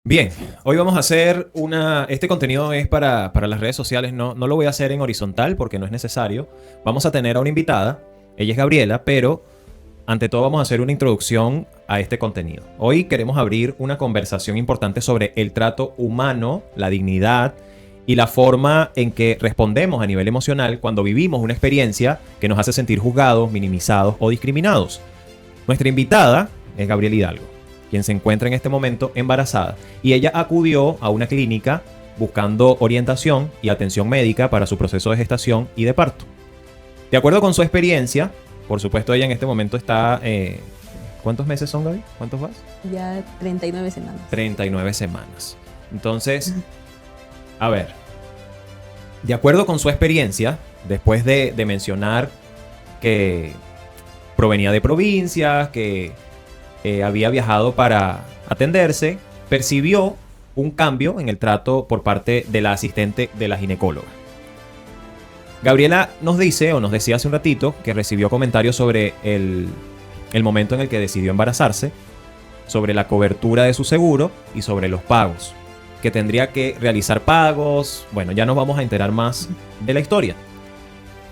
Bien, hoy vamos a hacer Este contenido es para las redes sociales, no lo voy a hacer en horizontal porque no es necesario. Vamos a tener a una invitada, ella es Gabriela, pero ante todo vamos a hacer una introducción a este contenido. Hoy queremos abrir una conversación importante sobre el trato humano, la dignidad y la forma en que respondemos a nivel emocional cuando vivimos una experiencia que nos hace sentir juzgados, minimizados o discriminados. Nuestra invitada es Gabriela Hidalgo, quien se encuentra en este momento embarazada, y ella acudió a una clínica buscando orientación y atención médica para su proceso de gestación y de parto. De acuerdo con su experiencia, por supuesto ella en este momento está... ¿Cuántos meses son, Gaby? ¿Cuántos vas? Ya 39 semanas. 39 semanas. Entonces, a ver, de acuerdo con su experiencia, después de mencionar que provenía de provincias, que había viajado para atenderse, percibió un cambio en el trato por parte de la asistente de la ginecóloga. Gabriela nos dice, o nos decía hace un ratito, que recibió comentarios sobre el momento en el que decidió embarazarse, sobre la cobertura de su seguro y sobre los pagos, que tendría que realizar pagos. Bueno, ya nos vamos a enterar más de la historia.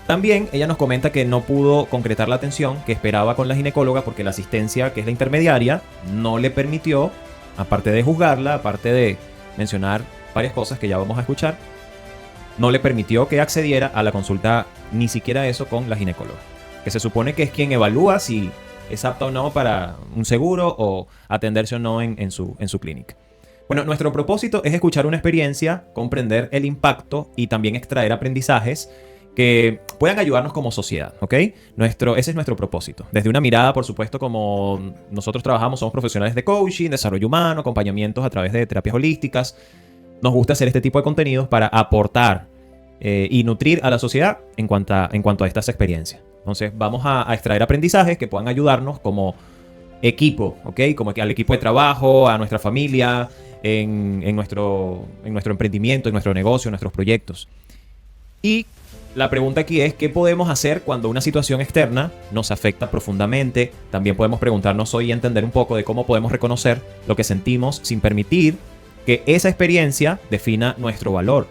También ella nos comenta que no pudo concretar la atención que esperaba con la ginecóloga porque la asistencia, que es la intermediaria, no le permitió, aparte de juzgarla, aparte de mencionar varias cosas que ya vamos a escuchar, no le permitió que accediera a la consulta, ni siquiera eso, con la ginecóloga, que se supone que es quien evalúa si es apta o no para un seguro o atenderse o no en su clínica. Bueno, nuestro propósito es escuchar una experiencia, comprender el impacto y también extraer aprendizajes que puedan ayudarnos como sociedad, ¿ok? Ese es nuestro propósito. Desde una mirada, por supuesto, como nosotros trabajamos, somos profesionales de coaching, desarrollo humano, acompañamientos a través de terapias holísticas. Nos gusta hacer este tipo de contenidos para aportar y nutrir a la sociedad en cuanto a estas experiencias. Entonces, vamos a extraer aprendizajes que puedan ayudarnos como equipo, ¿ok? Como al equipo de trabajo, a nuestra familia, en nuestro emprendimiento, en nuestro negocio, en nuestros proyectos. Y la pregunta aquí es, ¿qué podemos hacer cuando una situación externa nos afecta profundamente? También podemos preguntarnos hoy y entender un poco de cómo podemos reconocer lo que sentimos sin permitir que esa experiencia defina nuestro valor.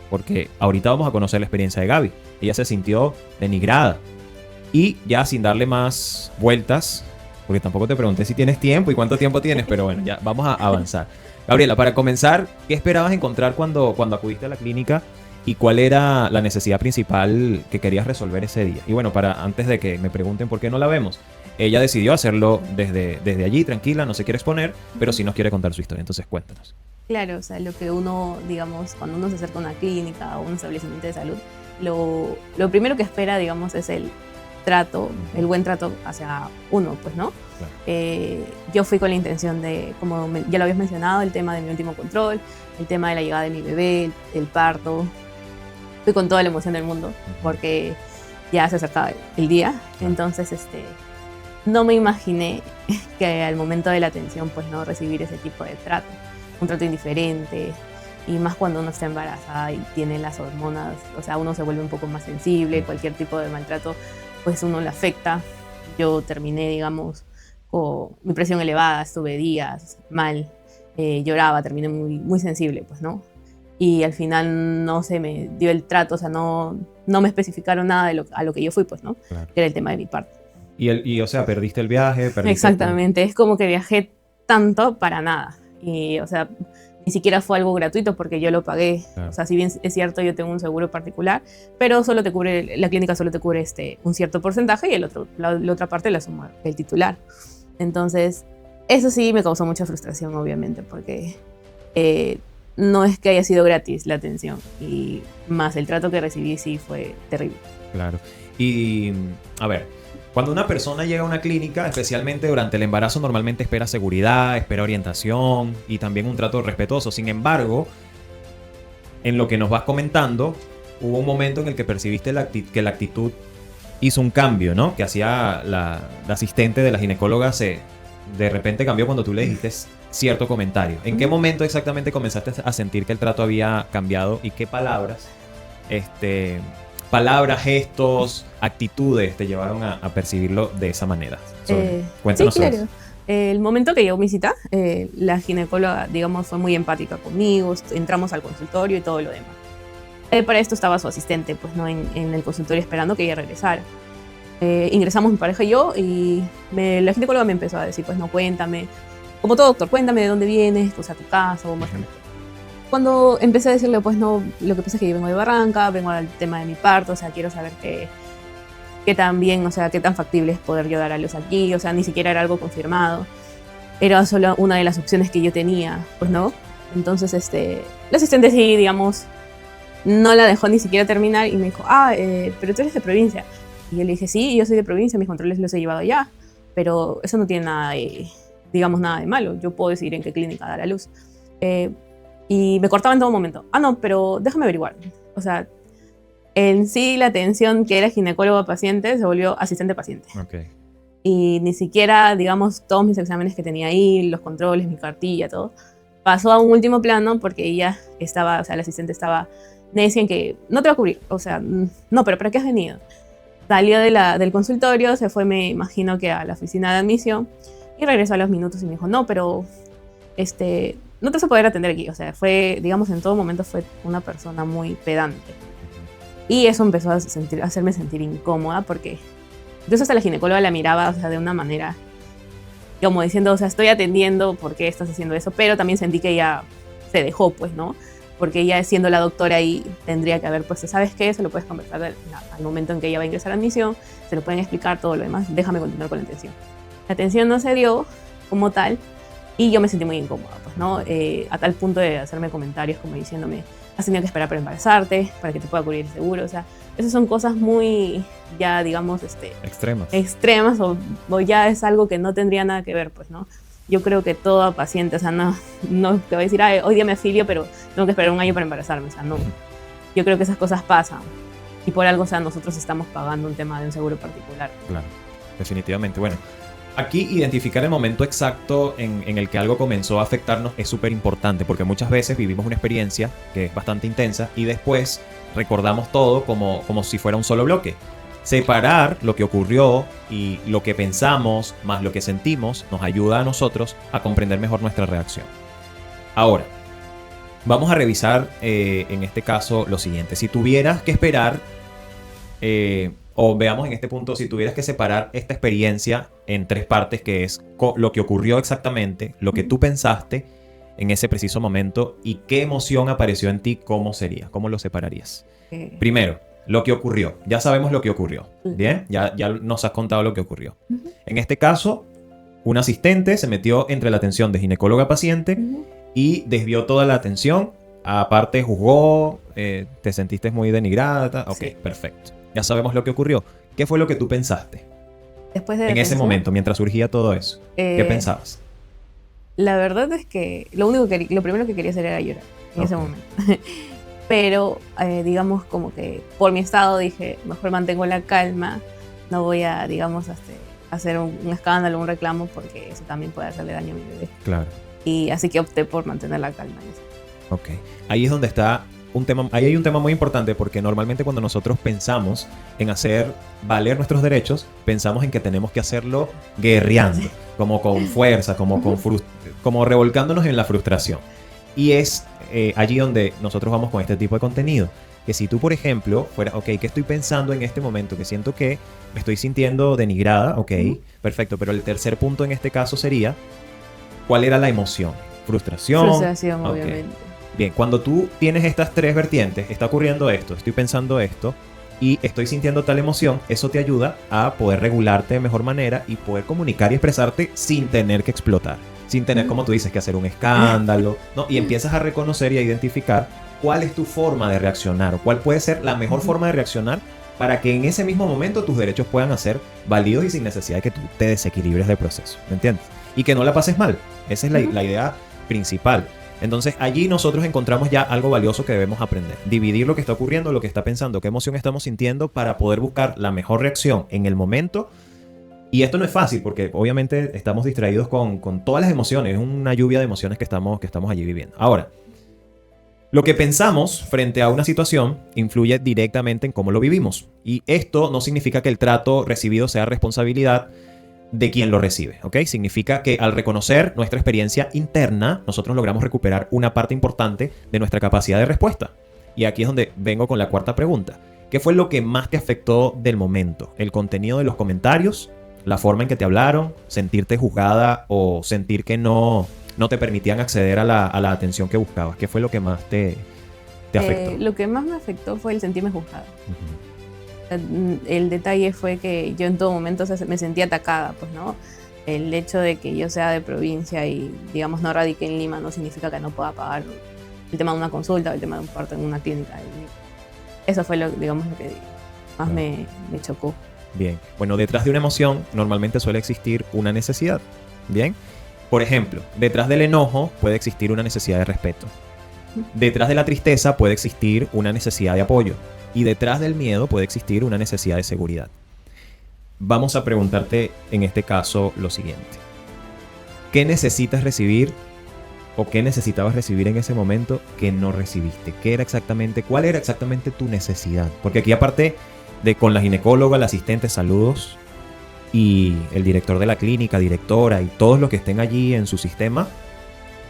Porque ahorita vamos a conocer la experiencia de Gaby. Ella se sintió denigrada. Y ya sin darle más vueltas, porque tampoco te pregunté si tienes tiempo y cuánto tiempo tienes, pero bueno, ya vamos a avanzar. Gabriela, para comenzar, ¿qué esperabas encontrar cuando acudiste a la clínica? ¿Y cuál era la necesidad principal que querías resolver ese día? Y bueno, antes de que me pregunten por qué no la vemos, ella decidió hacerlo desde allí, tranquila, no se quiere exponer, pero sí nos quiere contar su historia. Entonces, cuéntanos. Claro, o sea, lo que uno, digamos, cuando uno se acerca a una clínica o un establecimiento de salud, lo primero que espera, digamos, es el trato, el buen trato hacia uno, pues, ¿no? Claro. Yo fui con la intención de, como ya lo habías mencionado, el tema de mi último control, el tema de la llegada de mi bebé, el parto. Fui con toda la emoción del mundo porque ya se acercaba el día. Entonces, no me imaginé que al momento de la atención, pues no recibir ese tipo de trato, un trato indiferente, y más cuando uno está embarazada y tiene las hormonas, o sea, uno se vuelve un poco más sensible, cualquier tipo de maltrato, pues uno le afecta. Yo terminé, digamos, con mi presión elevada, estuve días mal, lloraba, terminé muy, muy sensible, pues, ¿no? Y al final no se me dio el trato, o sea, no me especificaron nada a lo que yo fui, pues, ¿no? Claro. Que era el tema de mi parto. O sea, perdiste el viaje, Exactamente, es como que viajé tanto para nada. Y, o sea, ni siquiera fue algo gratuito porque yo lo pagué. Claro. O sea, si bien es cierto, yo tengo un seguro particular, pero solo te cubre, la clínica solo te cubre un cierto porcentaje y la otra parte la suma el titular. Entonces, eso sí me causó mucha frustración, obviamente, porque no es que haya sido gratis la atención, y más el trato que recibí sí fue terrible. Claro. Y, a ver, cuando una persona llega a una clínica, especialmente durante el embarazo, normalmente espera seguridad, espera orientación y también un trato respetuoso. Sin embargo, en lo que nos vas comentando, hubo un momento en el que percibiste que la actitud hizo un cambio, ¿no? Que hacía la asistente de la ginecóloga de repente cambió cuando tú le dijiste cierto comentario. ¿En qué momento exactamente comenzaste a sentir que el trato había cambiado y qué palabras, gestos, actitudes te llevaron a percibirlo de esa manera? Cuéntanos. Sí, claro. El momento que llegó mi cita, la ginecóloga, digamos, fue muy empática conmigo, entramos al consultorio y todo lo demás. Para esto estaba su asistente, pues, ¿no? En el consultorio esperando que ella regresara. Ingresamos mi pareja y yo, y la ginecóloga me empezó a decir, pues, no, cuéntame, como todo doctor, cuéntame de dónde vienes, pues, a tu casa, o muéstrame. Cuando empecé a decirle, pues, no, lo que pasa es que yo vengo de Barranca, vengo al tema de mi parto, o sea, quiero saber qué tan bien, o sea, qué tan factible es poder yo dar a luz aquí, o sea, ni siquiera era algo confirmado. Era solo una de las opciones que yo tenía, pues, ¿no? Entonces, la asistente sí, digamos, no la dejó ni siquiera terminar y me dijo, pero tú eres de provincia. Y yo le dije, sí, yo soy de provincia, mis controles los he llevado allá, pero eso no tiene nada de, digamos, nada de malo. Yo puedo decidir en qué clínica dar a luz. Y me cortaba en todo momento. No, pero déjame averiguar. O sea, en sí la atención que era ginecólogo-paciente se volvió asistente-paciente. Okay. Y ni siquiera, digamos, todos mis exámenes que tenía ahí, los controles, mi cartilla, todo, pasó a un último plano porque ella estaba, o sea, la asistente estaba necia en que no te va a cubrir. O sea, no, pero ¿para qué has venido? Salió del consultorio, se fue, me imagino que a la oficina de admisión, y regresó a los minutos y me dijo, no, pero no te vas a poder atender aquí. O sea, fue, digamos, en todo momento fue una persona muy pedante. Y eso empezó a hacerme sentir incómoda porque incluso hasta la ginecóloga la miraba, o sea, de una manera como diciendo, o sea, estoy atendiendo, ¿por qué estás haciendo eso? Pero también sentí que ella se dejó, pues, ¿no? Porque ella, siendo la doctora ahí, tendría que haber, pues, ¿sabes qué? Se lo puedes conversar al momento en que ella va a ingresar a admisión, se lo pueden explicar todo lo demás, déjame continuar con la atención. La atención no se dio como tal y yo me sentí muy incómoda, pues, ¿no? A tal punto de hacerme comentarios como diciéndome, has tenido que esperar para embarazarte, para que te pueda cubrir el seguro, o sea, esas son cosas muy, ya, digamos, extremas o ya es algo que no tendría nada que ver, pues, ¿no? Yo creo que todo paciente, o sea, no te va a decir, hoy día me afilio, pero tengo que esperar un año para embarazarme, o sea, no. Yo creo que esas cosas pasan y por algo, o sea, nosotros estamos pagando un tema de un seguro particular. Claro, definitivamente. Bueno, aquí identificar el momento exacto en el que algo comenzó a afectarnos es súper importante porque muchas veces vivimos una experiencia que es bastante intensa y después recordamos todo como si fuera un solo bloque. Separar lo que ocurrió y lo que pensamos más lo que sentimos nos ayuda a nosotros a comprender mejor nuestra reacción. Ahora, vamos a revisar en este caso lo siguiente. Si tuvieras que esperar, o veamos en este punto, si tuvieras que separar esta experiencia en tres partes, que es lo que ocurrió exactamente, lo que tú pensaste en ese preciso momento y qué emoción apareció en ti, ¿cómo sería? ¿Cómo lo separarías? Primero, lo que ocurrió. Ya sabemos lo que ocurrió. ¿Bien? Ya nos has contado lo que ocurrió. En este caso, un asistente se metió entre la atención de ginecóloga-paciente y desvió toda la atención. Aparte, juzgó, te sentiste muy denigrada. Ok, sí. Perfecto. Ya sabemos lo que ocurrió. ¿Qué fue lo que tú pensaste? Después de en ese momento, mientras surgía todo eso. ¿Qué pensabas? La verdad es que lo primero que quería hacer era llorar en ese momento. Pero, digamos, como que por mi estado dije, mejor mantengo la calma, no voy a, digamos, hacer un escándalo, un reclamo, porque eso también puede hacerle daño a mi bebé. Claro. Y así que opté por mantener la calma. Ok. Ahí es donde está un tema, ahí hay un tema muy importante, porque normalmente cuando nosotros pensamos en hacer valer nuestros derechos, pensamos en que tenemos que hacerlo guerreando, sí, como con fuerza, como revolcándonos en la frustración. Y es allí donde nosotros vamos con este tipo de contenido. Que si tú, por ejemplo, fuera, ok, ¿qué estoy pensando en este momento? Que siento que me estoy sintiendo denigrada, ok, perfecto. Pero el tercer punto en este caso sería, ¿cuál era la emoción? Frustración. Frustración, obviamente. Bien, cuando tú tienes estas tres vertientes, está ocurriendo esto, estoy pensando esto y estoy sintiendo tal emoción, eso te ayuda a poder regularte de mejor manera y poder comunicar y expresarte sin tener que explotar. Sin tener, como tú dices, que hacer un escándalo, ¿no? Y empiezas a reconocer y a identificar cuál es tu forma de reaccionar o cuál puede ser la mejor forma de reaccionar para que en ese mismo momento tus derechos puedan ser válidos y sin necesidad de que tú te desequilibres del proceso, ¿me entiendes? Y que no la pases mal. Esa es la idea principal. Entonces allí nosotros encontramos ya algo valioso que debemos aprender. Dividir lo que está ocurriendo, lo que está pensando, qué emoción estamos sintiendo para poder buscar la mejor reacción en el momento. Y esto no es fácil porque obviamente estamos distraídos con todas las emociones. Es una lluvia de emociones que estamos allí viviendo. Ahora, lo que pensamos frente a una situación influye directamente en cómo lo vivimos. Y esto no significa que el trato recibido sea responsabilidad de quien lo recibe, ¿ok? Significa que al reconocer nuestra experiencia interna, nosotros logramos recuperar una parte importante de nuestra capacidad de respuesta. Y aquí es donde vengo con la cuarta pregunta. ¿Qué fue lo que más te afectó del momento? ¿El contenido de los comentarios? ¿La forma en que te hablaron? ¿Sentirte juzgada o sentir que no te permitían acceder a la atención que buscabas? ¿Qué fue lo que más te afectó? Lo que más me afectó fue el sentirme juzgada. Uh-huh. El detalle fue que yo en todo momento me sentía atacada, pues, ¿no? El hecho de que yo sea de provincia y, digamos, no radique en Lima no significa que no pueda pagar el tema de una consulta o el tema de un parto en una clínica. Eso fue, digamos, lo que más me chocó. Bien. Bueno, detrás de una emoción normalmente suele existir una necesidad. Bien. Por ejemplo, detrás del enojo puede existir una necesidad de respeto. Detrás de la tristeza puede existir una necesidad de apoyo. Y detrás del miedo puede existir una necesidad de seguridad. Vamos a preguntarte en este caso lo siguiente. ¿Qué necesitas recibir o qué necesitabas recibir en ese momento que no recibiste? ¿Cuál era exactamente tu necesidad? Porque aquí, aparte de con la ginecóloga, la asistente, saludos, y el director de la clínica, directora y todos los que estén allí en su sistema,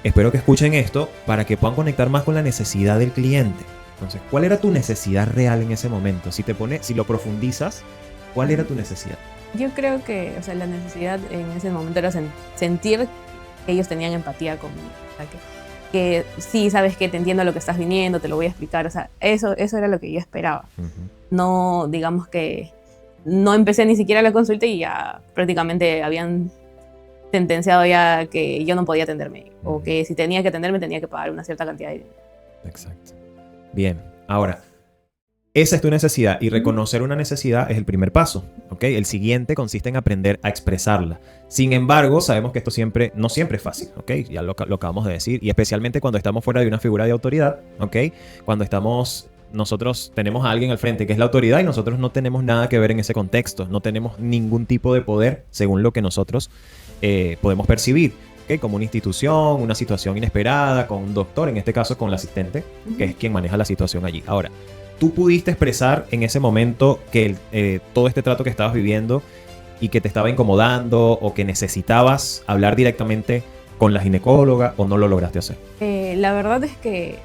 espero que escuchen esto para que puedan conectar más con la necesidad del cliente. Entonces, ¿cuál era tu necesidad real en ese momento? Si lo profundizas, ¿cuál era tu necesidad? Yo creo que, o sea, la necesidad en ese momento era sentir que ellos tenían empatía conmigo. O sea, que sí, sabes que te entiendo lo que estás viniendo, te lo voy a explicar. O sea, eso era lo que yo esperaba. Uh-huh. No, digamos que no empecé ni siquiera la consulta y ya prácticamente habían sentenciado ya que yo no podía atenderme. Uh-huh. O que si tenía que atenderme tenía que pagar una cierta cantidad de dinero. Exacto. Bien, ahora, esa es tu necesidad y reconocer una necesidad es el primer paso, ¿ok? El siguiente consiste en aprender a expresarla. Sin embargo, sabemos que esto no siempre es fácil, ¿ok? Ya lo acabamos de decir, y especialmente cuando estamos fuera de una figura de autoridad, ¿ok? Cuando nosotros tenemos a alguien al frente que es la autoridad y nosotros no tenemos nada que ver en ese contexto, no tenemos ningún tipo de poder según lo que nosotros podemos percibir. ¿Okay? Como una institución, una situación inesperada, con un doctor, en este caso con la asistente, que es quien maneja la situación allí. Ahora, ¿tú pudiste expresar en ese momento que todo este trato que estabas viviendo y que te estaba incomodando o que necesitabas hablar directamente con la ginecóloga o no lo lograste hacer? La verdad es que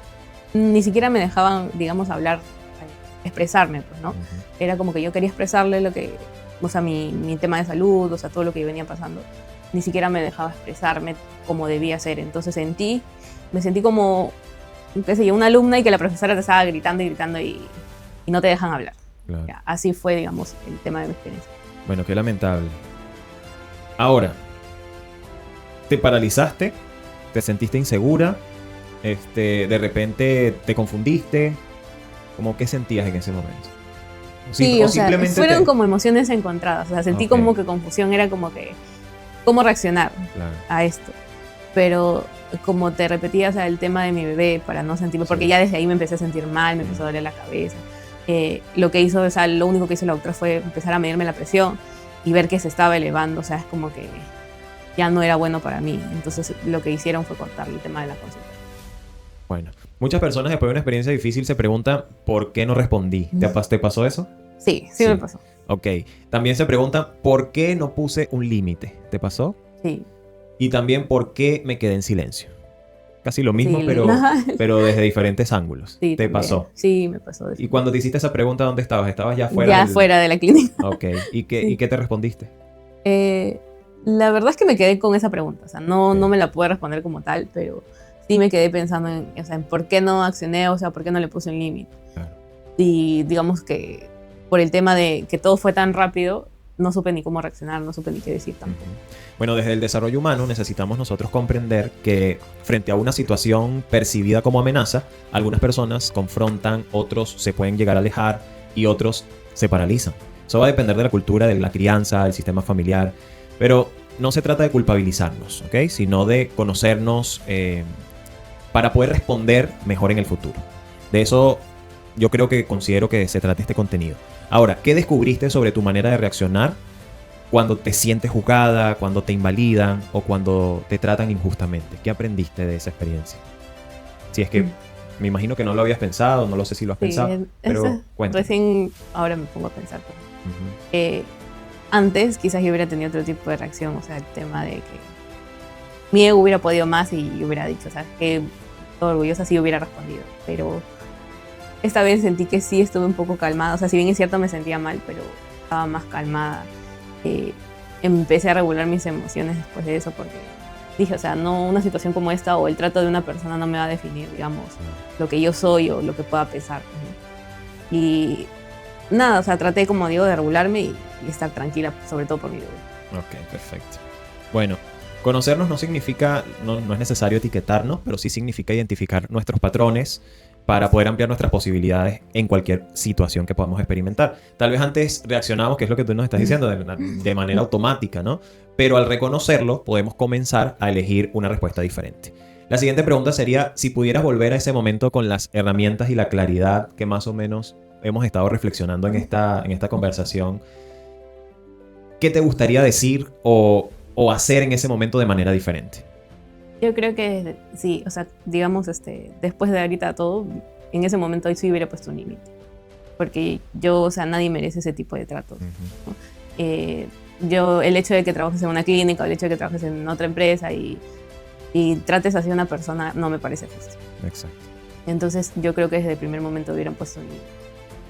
ni siquiera me dejaban, digamos, hablar, expresarme, pues, ¿no? Uh-huh. Era como que yo quería expresarle mi tema de salud, o sea, todo lo que venía pasando. Ni siquiera me dejaba expresarme como debía ser. Entonces me sentí como, qué sé yo, una alumna y que la profesora te estaba gritando y gritando y no te dejan hablar. Claro. Ya, así fue, digamos, el tema de mi experiencia. Bueno, qué lamentable. Ahora, ¿te paralizaste? ¿Te sentiste insegura? ¿De repente te confundiste? ¿Cómo qué sentías en ese momento? Sí, o sea, fueron como emociones encontradas. O sea, sentí como que confusión, era como que cómo reaccionar a esto. Pero como te repetía, o sea, el tema de mi bebé, para no sentirme, porque ya desde ahí me empecé a sentir mal, me empezó a doler la cabeza. Lo único que hizo la doctora fue empezar a medirme la presión y ver que se estaba elevando. O sea, es como que ya no era bueno para mí. Entonces lo que hicieron fue cortar el tema de la consulta. Bueno, muchas personas después de una experiencia difícil se preguntan ¿por qué no respondí? ¿Te pasó eso? Sí me pasó. Ok. También se preguntan ¿por qué no puse un límite? ¿Te pasó? Sí. Y también ¿por qué me quedé en silencio? Casi lo mismo, pero desde diferentes ángulos. Sí, ¿te pasó? Sí, me pasó. Y cuando te hiciste esa pregunta, ¿dónde estabas? ¿Estabas ya fuera? Fuera de la clínica. Ok. ¿Y qué te respondiste? La verdad es que me quedé con esa pregunta. O sea, no me la pude responder como tal, pero sí me quedé pensando en por qué no accioné, o sea, por qué no le puse un límite. Claro. Y digamos que por el tema de que todo fue tan rápido, no supe ni cómo reaccionar, no supe ni qué decir tampoco. Bueno, desde el desarrollo humano necesitamos nosotros comprender que frente a una situación percibida como amenaza, algunas personas confrontan, otros se pueden llegar a alejar y otros se paralizan. Eso va a depender de la cultura, de la crianza, del sistema familiar, pero no se trata de culpabilizarnos, ¿ok? Sino de conocernos para poder responder mejor en el futuro. De eso yo considero que se trata este contenido. Ahora, ¿qué descubriste sobre tu manera de reaccionar cuando te sientes juzgada, cuando te invalidan o cuando te tratan injustamente? ¿Qué aprendiste de esa experiencia? Si es que me imagino que no lo habías pensado, no lo sé si lo has pensado, pero cuéntame. Recién ahora me pongo a pensar. antes quizás yo hubiera tenido otro tipo de reacción, o sea, el tema de que mi ego hubiera podido más y yo hubiera dicho, ¿sabes qué? Todo orgullosa sí hubiera respondido, pero esta vez sentí que sí estuve un poco calmada, o sea, si bien es cierto me sentía mal, pero estaba más calmada. Empecé a regular mis emociones después de eso porque dije, o sea, no una situación como esta o el trato de una persona no me va a definir, digamos, lo que yo soy o lo que pueda pensar, ¿no? Y nada, o sea, traté, como digo, de regularme y estar tranquila, sobre todo por mi bebé. Ok, perfecto. Bueno, conocernos no significa, no es necesario etiquetarnos, pero sí significa identificar nuestros patrones para poder ampliar nuestras posibilidades en cualquier situación que podamos experimentar. Tal vez antes reaccionamos, que es lo que tú nos estás diciendo, de manera automática, ¿no? Pero al reconocerlo, podemos comenzar a elegir una respuesta diferente. La siguiente pregunta sería, si pudieras volver a ese momento con las herramientas y la claridad que más o menos hemos estado reflexionando en esta conversación, ¿qué te gustaría decir o hacer en ese momento de manera diferente? Yo creo que sí, o sea, digamos, después de ahorita todo, en ese momento hoy sí hubiera puesto un límite. Porque yo, o sea, nadie merece ese tipo de tratos. ¿No? El hecho de que trabajes en una clínica, o el hecho de que trabajes en otra empresa y trates así a una persona, no me parece justo. Exacto. Entonces, yo creo que desde el primer momento hubieran puesto un límite.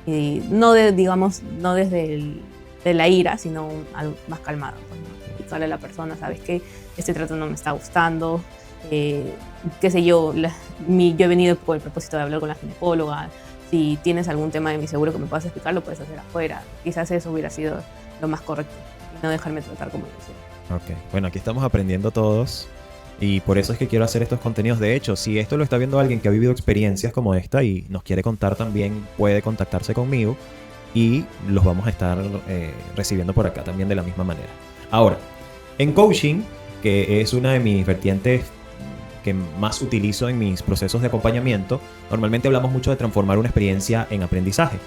Y no, digamos, no desde de la ira, sino algo más calmado. Pues, ¿no? Explicarle a la persona, ¿sabes qué? Este trato no me está gustando. Qué sé yo, yo he venido con el propósito de hablar con la ginecóloga. Si tienes algún tema de mi seguro que me puedas explicar, lo puedes hacer afuera. Quizás eso hubiera sido lo más correcto y no dejarme tratar como yo soy. Ok, bueno, aquí estamos aprendiendo todos y por eso es que quiero hacer estos contenidos. De hecho, si esto lo está viendo alguien que ha vivido experiencias como esta y nos quiere contar también, puede contactarse conmigo y los vamos a estar recibiendo por acá también de la misma manera. Ahora, en coaching, que es una de mis vertientes que más utilizo en mis procesos de acompañamiento, normalmente hablamos mucho de transformar una experiencia en aprendizaje.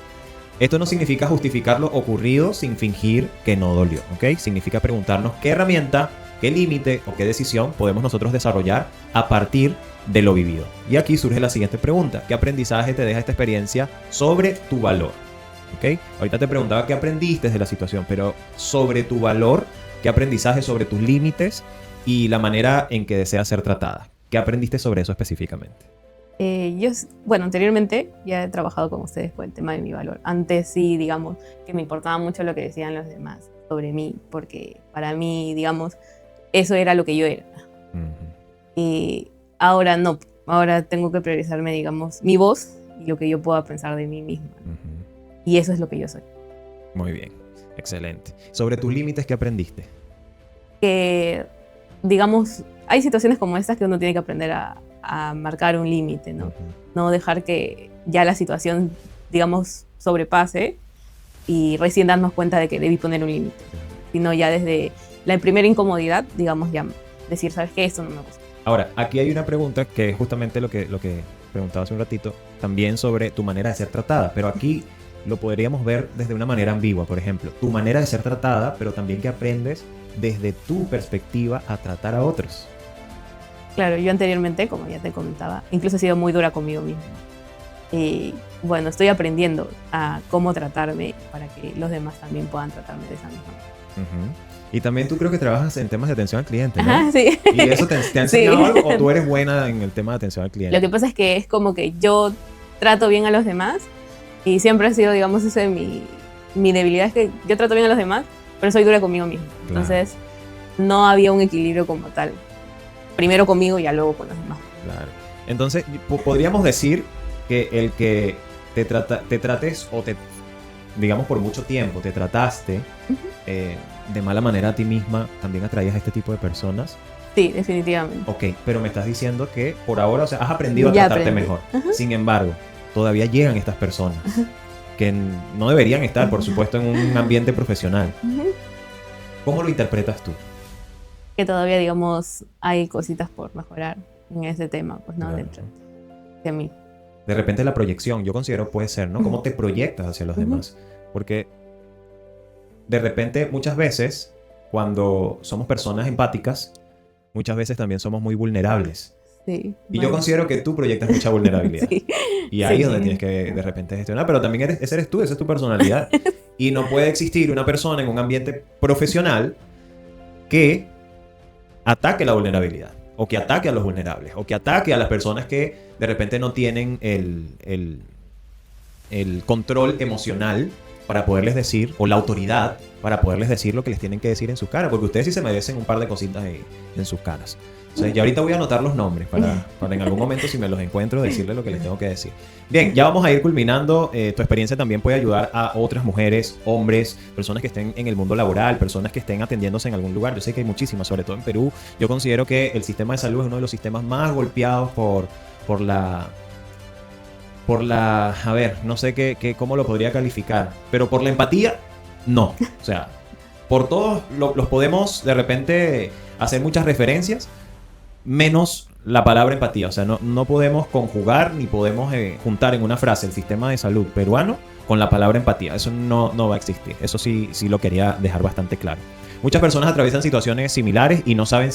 Esto no significa justificar lo ocurrido sin fingir que no dolió, ¿ok? Significa preguntarnos qué herramienta, qué límite o qué decisión podemos nosotros desarrollar a partir de lo vivido. Y aquí surge la siguiente pregunta: ¿qué aprendizaje te deja esta experiencia sobre tu valor? ¿Ok? Ahorita te preguntaba qué aprendiste de la situación, pero sobre tu valor, ¿qué aprendizaje sobre tus límites y la manera en que deseas ser tratada? ¿Qué aprendiste sobre eso específicamente? Bueno, anteriormente ya he trabajado con ustedes con el tema de mi valor. Antes sí, digamos, que me importaba mucho lo que decían los demás sobre mí, porque para mí, digamos, eso era lo que yo era. Y ahora no, ahora tengo que priorizarme, digamos, mi voz y lo que yo pueda pensar de mí misma. Y eso es lo que yo soy. Muy bien, excelente. Sobre tus límites, ¿qué aprendiste? Que, digamos, hay situaciones como estas que uno tiene que aprender a marcar un límite, ¿no? No dejar que ya la situación, digamos, sobrepase y recién darnos cuenta de que debí poner un límite. Sino ya desde la primera incomodidad, digamos, ya decir, ¿sabes qué? Esto no me gusta. Ahora, aquí hay una pregunta que es justamente lo que preguntaba hace un ratito, también sobre tu manera de ser tratada, pero aquí lo podríamos ver desde una manera ambigua. Por ejemplo, tu manera de ser tratada, pero también que aprendes desde tu perspectiva a tratar a otros. Claro, yo anteriormente, como ya te comentaba, incluso he sido muy dura conmigo misma. Y bueno, estoy aprendiendo a cómo tratarme para que los demás también puedan tratarme de esa misma manera. Y también tú creo que trabajas en temas de atención al cliente, ¿no? Ajá, sí. ¿Y eso te ha enseñado algo o tú eres buena en el tema de atención al cliente? Lo que pasa es que es como que yo trato bien a los demás y siempre ha sido, digamos, esa mi debilidad, es que yo trato bien a los demás, pero soy dura conmigo misma. Claro. Entonces, no había un equilibrio como tal. Primero conmigo y ya luego con los demás. Claro. Entonces, podríamos decir que el que te trates o digamos por mucho tiempo, te trataste de mala manera a ti misma, ¿también atraías a este tipo de personas? Sí, definitivamente. Ok, pero me estás diciendo que por ahora, o sea, has aprendido a tratarte mejor. Sin embargo, todavía llegan estas personas que no deberían estar, por supuesto, en un ambiente profesional. ¿Cómo lo interpretas tú? Que todavía, digamos, hay cositas por mejorar en ese tema, pues no, claro. de mí. De repente la proyección, yo considero puede ser, ¿no? ¿Cómo te proyectas hacia los demás? Porque de repente, muchas veces, cuando somos personas empáticas, muchas veces también somos muy vulnerables. Sí. Y yo considero que tú proyectas mucha vulnerabilidad. Sí. Y ahí es donde tienes que de repente gestionar. Pero también ese eres tú, esa es tu personalidad. Y no puede existir una persona en un ambiente profesional que ataque la vulnerabilidad, o que ataque a los vulnerables, o que ataque a las personas que de repente no tienen el control emocional para poderles decir, o la autoridad para poderles decir lo que les tienen que decir en sus caras, porque ustedes sí se merecen un par de cositas en sus caras. O sea, ya ahorita voy a anotar los nombres para en algún momento, si me los encuentro, decirles lo que les tengo que decir. Bien, ya vamos a ir culminando. Tu experiencia también puede ayudar a otras mujeres, hombres, personas que estén en el mundo laboral, personas que estén atendiéndose en algún lugar. Yo sé que hay muchísimas, sobre todo en Perú. Yo considero que el sistema de salud es uno de los sistemas más golpeados por la... A ver, no sé cómo lo podría calificar, pero por la empatía, no. O sea, por todos los podemos de repente hacer muchas referencias, menos la palabra empatía. O sea, no podemos conjugar ni podemos juntar en una frase el sistema de salud peruano con la palabra empatía. Eso no va a existir. Eso sí lo quería dejar bastante claro. Muchas personas atraviesan situaciones similares y no saben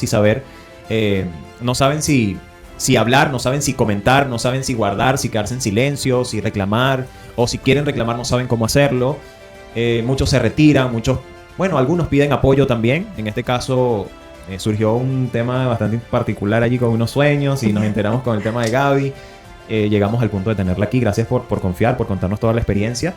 no saben si hablar, no saben si comentar, no saben si guardar, si quedarse en silencio, si reclamar, o si quieren reclamar no saben cómo hacerlo. Muchos se retiran, algunos piden apoyo también. En este caso surgió un tema bastante particular allí con unos sueños y nos enteramos con el tema de Gaby. Llegamos al punto de tenerla aquí. Gracias por confiar, por contarnos toda la experiencia.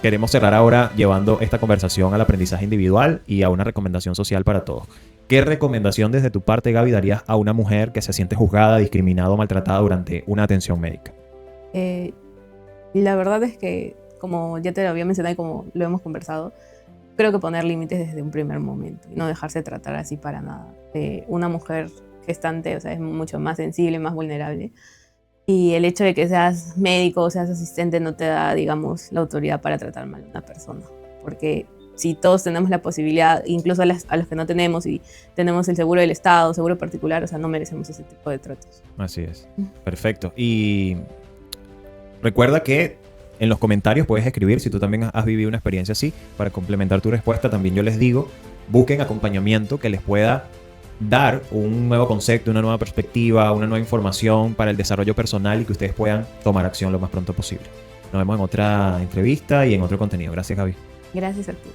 Queremos cerrar ahora llevando esta conversación al aprendizaje individual y a una recomendación social para todos. ¿Qué recomendación desde tu parte, Gaby, darías a una mujer que se siente juzgada, discriminada o maltratada durante una atención médica? La verdad es que, como ya te lo había mencionado y como lo hemos conversado, creo que poner límites desde un primer momento y no dejarse tratar así para nada. Una mujer gestante, o sea, es mucho más sensible, más vulnerable. Y el hecho de que seas médico o seas asistente no te da, digamos, la autoridad para tratar mal a una persona. Porque si todos tenemos la posibilidad, incluso a los que no tenemos y tenemos el seguro del Estado, seguro particular, o sea, no merecemos ese tipo de tratos. Así es. Perfecto. Y recuerda que en los comentarios puedes escribir si tú también has vivido una experiencia así. Para complementar tu respuesta, también yo les digo, busquen acompañamiento que les pueda dar un nuevo concepto, una nueva perspectiva, una nueva información para el desarrollo personal y que ustedes puedan tomar acción lo más pronto posible. Nos vemos en otra entrevista y en otro contenido. Gracias, Gaby. Gracias a ti.